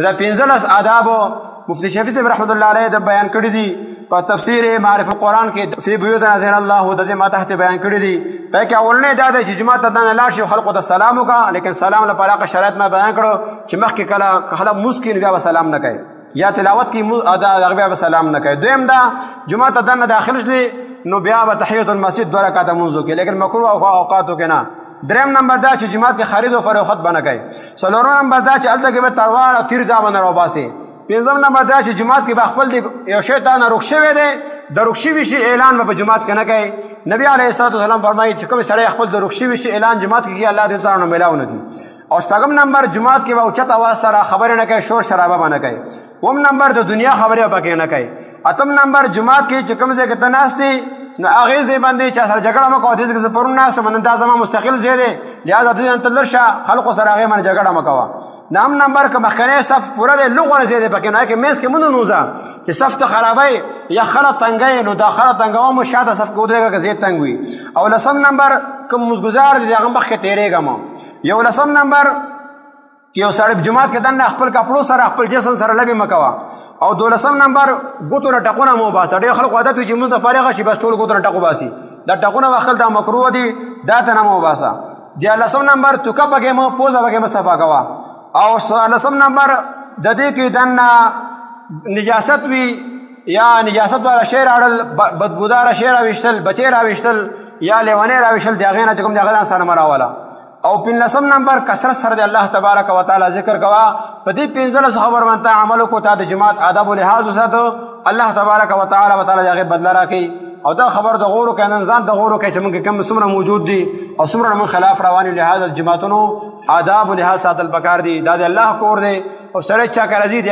نو دا 15 آداب مفتی شفیع صاحب رحمت الله علیه د بیان کړي دي په تفسیر معرف القرآن کې فی بیوت اذن الله د دې ما تحت بیان کړي دي. په کې اولنې دا ده چې جماعت ته دننه لاړ شي خلقو ته سلام وکړه، لیکن سلام لپاره هغه شرایط ما بیان کړو چې مخکې کله خلک مونځ کوي نو بیا به سلام نه کوي، یا تلاوت کوي هغه بیا به سلام نه کوي. دویم دا جماعت ته دننه داخل شي نو بیا به تحیت المسجد 2 رکعاته مونځ وکړي، لیکن مکروه اوقاتو کې نه. دریم نمبر دا چې جماعت کې خرید او فروخت به نه کوي. څلورم نمبر دا چې هلته کې به تلوار او تیر دا به نه راوباسي. پنځم نمبر دا چې جماعت کې به خپل یو شی ته نه روک شوی دی د روک شوي شي اعلان به په جماعت کې نه کوي. نبي علیه الصلاة والسلام فرمایي چې کوم سړی خپل د روک شوي شي اعلان جماعت کې کوي الله دې ته نه میلاو نه کړي. او شپږم نمبر جماعت کې به اوچت اواز سره خبرې نه کوي، شور شرابه به نه کوي. اوم نمبر د دنیا خبرې به پکې نه کوي. اتم نمبر جماعت کې چې کوم ځای کې ته ناست دی نو هغې ځای باندې چا سره جګړه مه کوه، دې ځای کې زه پرون ناست یم نن دا زما مستقل ځای دی لهذا دې ځای ته لږ شه، خلقو سره هغې باندې جګړه مه کوه. نهم نمبر که مخکنی صف پوره دی لږ غوره ځای دی پکې نه کې منځ کې مه ننوځه چې صف ته خرابوي یا خله تنګوي نو دا خله تنګوه مو شاته صف کې ودرېږه که ځای تنګ وي. او لسم نمبر کوم مزګزار دی د هغه مخکې تېرېږه مو. یو لسم نمبر که یو سړی جماعت کې دننه خپل کپړو سره خپل جسم سره لبې مه کوه. او 12 نمبر ګوتو نه ټقونه مه وباسه. ډېر خلکو عادت وي چې لمونځ نه فارغه شي بس ټول ګوتو نه ټق وباسي، دا ټقونه وهل دا مکروه دي، دا ته نه مه وباسه. 14 نمبر توکه پکې مه پوزه پکې مه صفا کوه. او 16 نمبر د دې کې دننه نجاست وي یا نجاست والا شی راوړل، بدبوداره شی راویشتل، بچی راویشتل یا لیونی راویشتل د هغې نه چې کوم د هغه ځان سره مه راوله. او 15 نمبر کثرت سره د الله تبارک و تعالی ذکر کوه. په دې 15 خبر باندې عمل وکړو تا د جماعت آداب و لحاظ وساتو، الله تبارک و تعالی د هغې بدله راکوي. او دا خبر د غور وکړئ، نن ځان ته غور وکړئ چې موږ کوم څومره موجود دي او څومره موږ خلاف روان یو. لهذا د جماعتونو آداب و لحاظ ساتل پکار دي، دا د الله کور دی او سړی چا که راځي د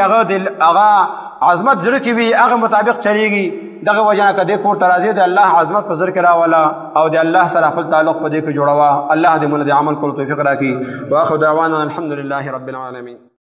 هغه عظمت زړه کې وي هغه مطابق چلیږي. دغه وجه نه که دې کور ته راځي د الله عظمت په زړه کې راوله او د الله سره خپل تعلق په دې کې جوړوه. الله دې موږ د عمل کولو توفیق راکړي. واخر دعوانا الحمد لله رب العالمین.